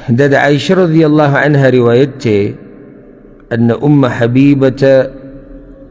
دا عائشة رضي الله عنها روايته أن أم حبيبة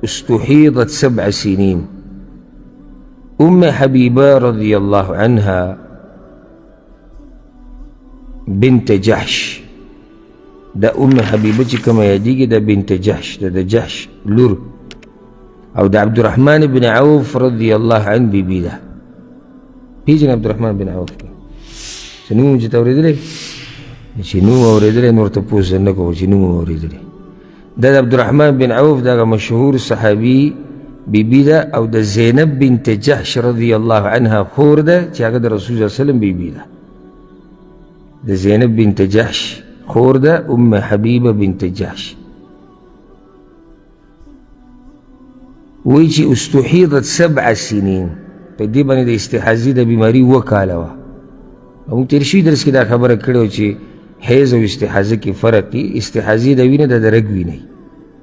استحيضت 7 سنين. أم حبيبة رضي الله عنها بنت جحش، دا أم حبيبة كما يديك دا بنت جحش، دا جحش لور، أو دا عبد الرحمن بن عوف رضي الله عنه بيبي دا بيجن عبد الرحمن بن عوف شنو جيت أوريد لي شنو أوريد لي نور تبوس أنكو شنو أوريد لي دا عبد الرحمن بن عوف دا مشهور صحابي بيبي دا، أو دا زينب بنت جحش رضي الله عنها خور دا تياغ دا رسول الله صلى الله عليه وسلم بيبي دا زينب بنت جحش خور دا أم حبيبة بنت جحش. ويجي استحيضت 7 سنين فدي باندې د استحاضې د بیماری وکاله وه. موږ تېر شوي درس کې دا خبره کړې وه چې حیض او استحاضه کې فرق دی. استحاضې د وینه د رګ وینه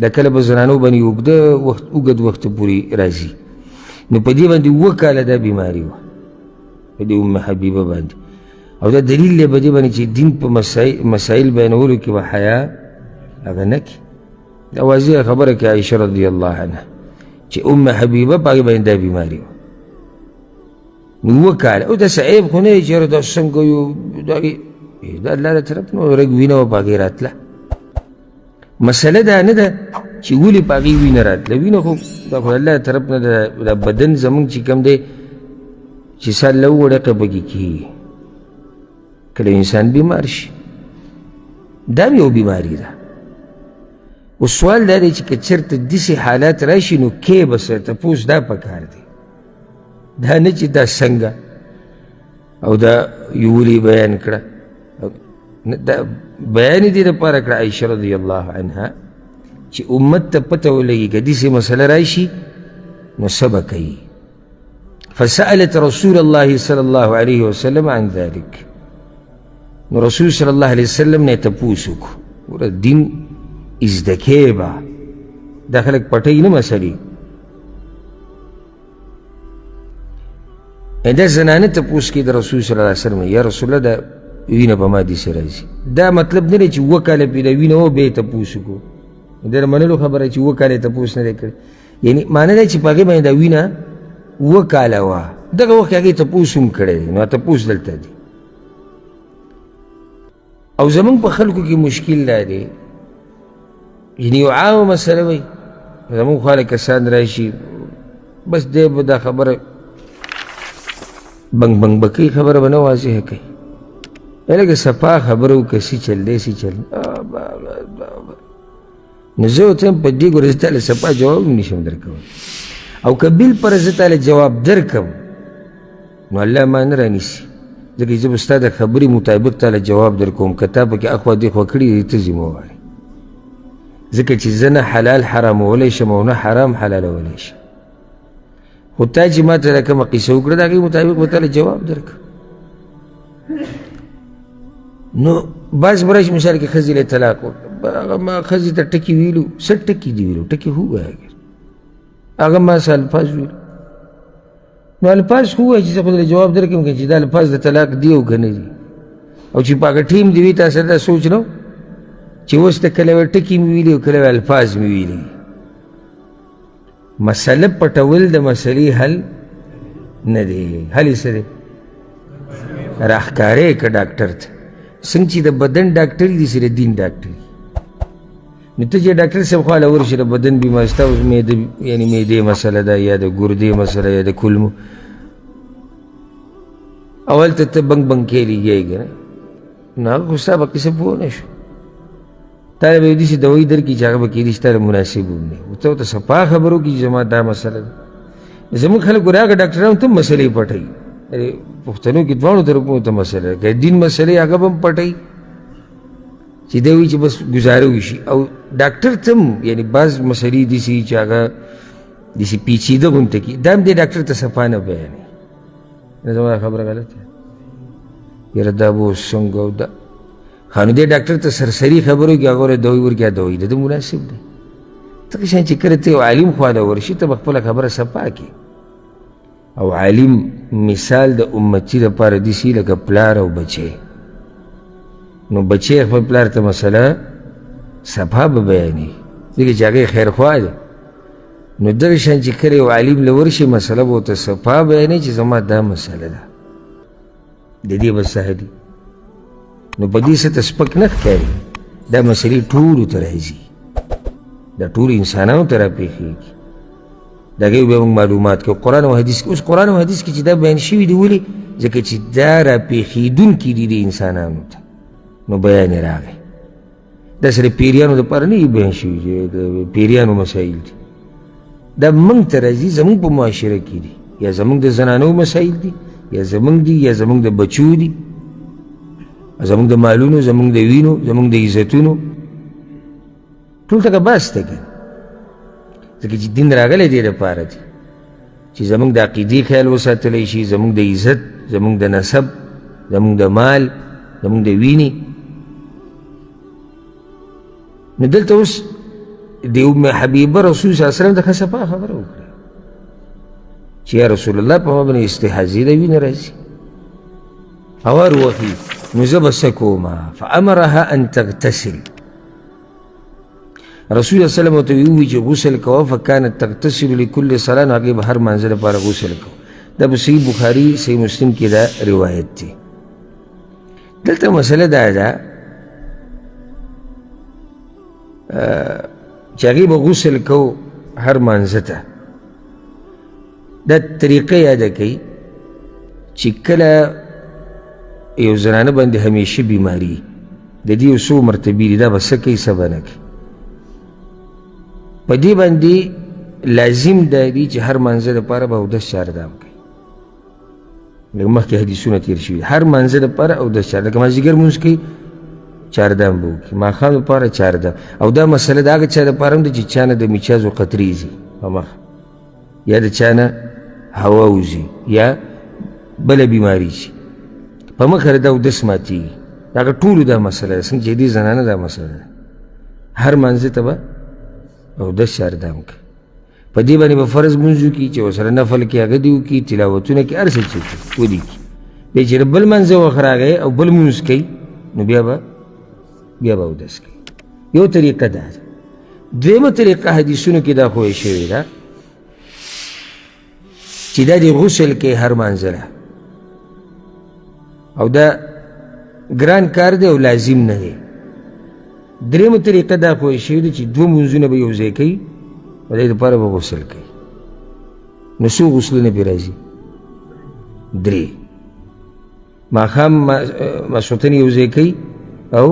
دا کله په زنانو باندې اوږد وخت پورې راځي، نو په دې باندې 2 کاله دا بیماري وه په دې ام حبیبه باندې. او دا دلیل دی په دې باندې چې دین په مسایل بیانولو کې به حیا هغه نه کړي. دا واضحه خبره کې عایشه رضی الله عنها چې ام حبیبه په هغې باندې دا بیماري وه نو 2 کاله. او داسې عیب خو نه یې چېرې دا څنګه یو دا الله له طرف نه رګ وینه وه په هغې راتله. مسله دا نه ده چې ولې په هغې وینه راتله، وینه خو دا خو الله له طرف نه د بدن زمونږ چې کوم دی چې سال له وړقه پکې کېږي کله انسان بیمار شي، دا هم یو بیماري ده. اوس سوال دا دی چې که چېرته داسې حالات راشي نو کې به سره تپوس دا پکار دی، دا نه چې دا څنګه او دا یولې بیان کړه. دا بیان دې دپاره کړه عایشه رضی الله عنها چې امت ته پته ولګي که داسې مسله راشي نو څه به کوي. فسألت رسول الله صلی الله علیه وسلم عن ذلك، نو رسول صلی الله علیه وسلم نه تپوس وکړو. ګوره دین ازده کې به دا خلک پټوي نه مسلې. دا زنانه تپوس کوي د رسول صلی الله علیه وسلم یا رسول الله دا وینه په ما داسې راځي. دا مطلب نه دی چې 2 کاله پرې د وینه و بیا یې تپوس وکړو. د منلو خبره چې 2 کاله یې تپوس نه دی کړی، یعنې معنی دا چې په هغې باندې دا وینه 2 کاله وه، دغه وخت هغې تپوس هم کړی دی. نو تپوس دلته دی. او زمونږ په خلکو کې مشکل دا دی، یعنې یو عامه مسله وایي زمونږ خواله کسان راشي بس دی به دا خبره بنګ بنګ به کوي، خبره به نه واضحه کوي. لکه صفا خبره وکړه سی چل دی سی چل. نو زه ورته وایم په دې ګوره زه تاله صفا جواب هم نشم درکولی، او که بالپره زه تاله جواب درکم نو الله ما نه رانیسي، ځکه زه به ستا د خبرې مطابق تاله جواب درکوم. که تا پکې اخوا دېخوا کړي دي ته ځې مه وایې، ځکه چې زه نه حلال حرامولی شم او نه حرام حلالولی شم. خو تا چې ما ته دا کومه قصه وکړه د هغې مطابق به تاله جواب درکړم. نو بعض به راشي مثال کې ښځې له طلاق وکړه، هغه ما ښځې ته ټکي ویلو. څه ټکي دي ویلو؟ ټکي هو وایه، هغه ما څه الفاظ ویلو. نو الفاظ خو وایه چې زه خو دله جواب درکړم که چې دا الفاظ د طلاق دی او که نه دي، او چې په هغه ټیم دې وي تا سره دا سوچ نه و چې اوس ته کله به ټکي مې ویلي او کله به الفاظ مې ویلي. مسله پټول د مسلې حل نه دی. حل یې څه دی؟ راښکاره یې که ډاکټر ته، څنګه چې د بدن ډاکټر دي داسې د دین ډاکټر دي. نو ته چې ډاکټر صاحب خواله ورشي د بدن بیماري ستا اوس یعنې معدې مسله ده یا د ګردې مسله یا د کولمو، اول ته ته بنګ بنګ کېږي که نه، نو هغه خو ستا به قصه پوه نه شو. تا له به یو داسې دوایي درکړي چې هغه به کېدای شي تا له مناسب هم نه وي. ته ورته صفا خبر وکړي چې زما دا مسله ده. زموږ خلک ګوره هغه ډاکټران ته هم مسلې پټوي. پښتنو کې دواړو طرفونو ته مسله ده، که دین مسلې هغه به هم پټوي چې دی وایي چې بس ګزاره وشي. او ډاکټر ته هم یعنې بعض مسلې داسې چې هغه داسې پیچیده غونته کړي، دا هم دې ډاکټر ته صفا نه بیانوي. نه زما خبره غلطه یاره دا به اوس څنګه او دا نو دې ډاکټر ته سرسري خبرو کې هغه دوی ورکړي دوی د ده مناسب دی. دغه شیان چې کله ته یو عالم خواله ورشي ته به خپله خبره صفا کړي. او عالم مثال د امتي دپاره داسې لکه پلار او بچی. نو بچی خپل پلار ته مسله صفا به بیانوي ځکه چې هغې خیرخوا دی نو دغه شان چې کله یو عالم له ورشي مسله به ورته صفا بیانوي چې زما دا مسله ده د دې به سهلي نو په دې څه ته سپک نه ښکاري دا مسلې ټولو ته راځي دا ټولو انسانانو ته راپېښېږي د هغې به موږ معلومات کوو قرآن او حدیث کې اوس قرآن او حدیث کې چې دا بیان شوي دي ولې ځکه چې دا راپېښېدونکي دي د انسانانو ته نو بیان یې راغی دا سره پیریانو دپاره نه بیان شوي چې د پیریانو مسایل دي دا موږ ته راځي زموږ په معاشره کې دي یا زموږ د زنانو مسایل دي یا زموږ دي یا زموږ د بچو دي زموږ د مالونو زموږ د وینو زموږ د عزتونو ټول ته که بس دی که ځکه چې دین راغلی دی دپاره دی چې زموږ د عقیدې خیال وساتلی شي زموږ د عزت زموږ د نسب زموږ د مال زموږ د وینې نو دلته اوس د ام حبیبه رسول صلی الله علیه وسلم د خصفا خبره وکړه چې یا رسول الله په ما باندې استحاضې د وینه راځي اور وخي نو زه به څه کومه فامرها ان تغتسل رسول الله صلی الله علیه وسلم ورته ووایي چې غسل کوه فکانت تغتسل لکل صلاه نو هغې به هر مانځه لپاره غسل کوه دا په صحیح بخاري صحیح مسلم کې دا روایت دی دلته مسله دا ده چې هغې به غسل کوو هر مانځه ته دا طریقه یاده کوي چې کله یو زنانه باندې همیشه بیماري د دې یو څو مرتبې دي دا به څه کوي څه به نه کوي په دې باندې لازم دا دي چې هر مانځه دپاره به اودس چاردام کوي لکه مخکې حدیثونه تېر شوي هر مانځه دپاره اودس چاردام لکه مازدیګر لمونځ کوي چاردام به وکړي ماښام دپاره چاردام او دا مسله د هغه چا دپاره هم ده چې چا نه د میچازو قطرې ځي په مخ یا د چا نه هوا وځي یا بله بیماري شي په مخه د اودس ماتېږي د هغه ټولو دا مسله ده څنګه چې دې زنانه دا مسله ده هر مانځه ته به اودس چاردام کوي په دې باندې به فرض لمونځ وکړي چې ورسره نفل کې هغه دې وکړي تلاوتونه کې هر څه چې ودې کړي بیا چې بل مانځه وخت راغی او بل لمونځ کوي نو بیا به اودس کوي یو طریقه دا ده دویمه طریقه حدیثونو کې دا ښویې شوې ده چې دا د غسل کوي هر مانځله او دا ګران کار دی او لازم نه دی درېیمه طریقه دا ښویې شوې ده چې دوه لمونځونه به یو ځای کوي او د دې دپاره به غسل کوي نو څو غسلونه پرې راځي درې ماښام ماسخوتن یو ځای کوي او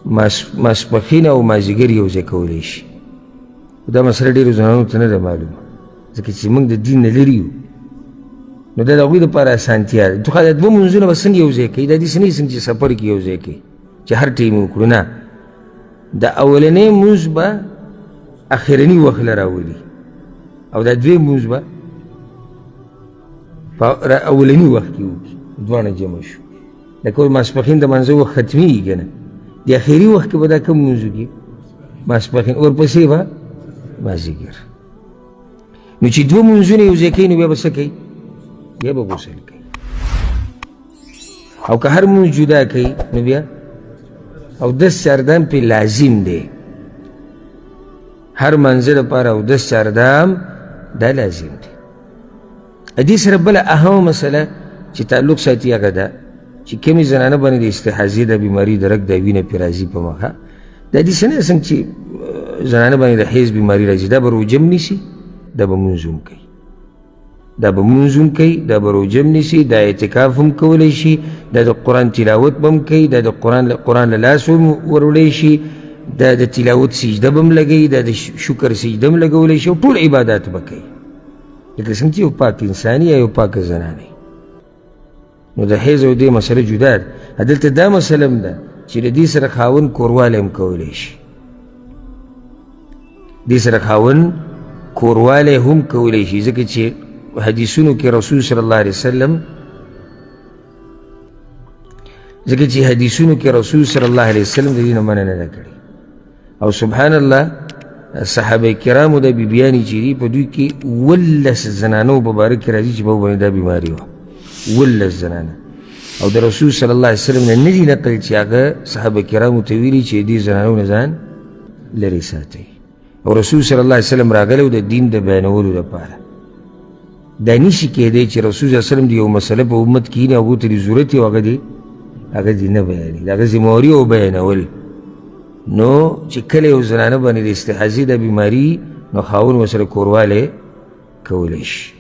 ماسپښین او مازدیګر یو ځای کولی شي دا مسله ډېرو زنانو ته نه ده معلومه ځکه چې موږ د دین نه لرې یو نو دا د هغوی دپاره اسانتیا ده دا دوه لمونځونه به څنګه یو ځای کوي دا داسې نه څنګه چې سفر کې یو ځای کوي چې هر ټیم وکړو نه د اولنی لمونځ به اخرني وخت له راولي او دا دویم لمونځ به په اولني وخت کې وکړي دواړه جمع شو لکه اوس ماسپښین د لمانځه وخت ختمېږي که نه د اخري وخت کې به دا کوم لمونځ وکړي ماسپښین ورپسې به مازدیګر نو چې دوه لمونځونه یو ځای کوي نو بیا به څه کوي بیا به غسل کوي او که هر لمونځ جدا کوي نو بیا اودس چاردام پې لازم دی هر منځه دپاره اودس چاردام دا لازم دی دې سره بله اهمه مسله چې تعلق ساتي هغه ده چې کومې زنانه باندې د استحاضې د بیماري د رګ د وینه پرې راځي په مخه دا داسې نه څنګه چې زنانه باندې د حیض بیماري راځي دا به روژه هم نیسي دا به لمونځ هم کوي دا به لمونځ هم کوي دا به روژه هم نیسي دا اعتکاف هم کولی شي دا د قرآن تلاوت به هم کوي دا د قرآن له لاس هم وروړی شي دا د تلاوت سجده به هم لګوي دا د شکر سجده هم لګولی شي او ټول عبادات به کوي لکه څنګه چې یو پاک انسان یا یو پاکه زنانه نو د حیض او دې مسله جدا ده دلته دا مسله هم ده چې د دې سره خاوند کوروالی هم کولی شي دې سره خاوند کوروالی هم کولی شي ځکه چې حدیثونو کې رسول صلی الله علیه وسلم د دې نه منع نه ده کړې او سبحان الله صحابه کرامو د بیبیانې چې دي په دوی کې 18 زنانو په باره کې راځي چې په باندې دا بیماري وه 18 زنانه او د رسول صلی الله علیه وسلم نه ندي نقل چې هغه صحابه کرامو ته ویلي چې دې زنانو نه ځان لرې ساتئ او رسول صلی الله علیه وسلم راغلی و د دین د بیانولو لپاره دا نشي کېدی چې رسول صلی الله علیه وسلم د یو مسله په امت کې نه هغو ته ضرورت وي او هغه دې نه بیانوي د هغه ذمهواري او بیانول نو چې کله یو زنانه باندې د استحاضې د بیماري نو خاوند ورسره کوروالی کولی شي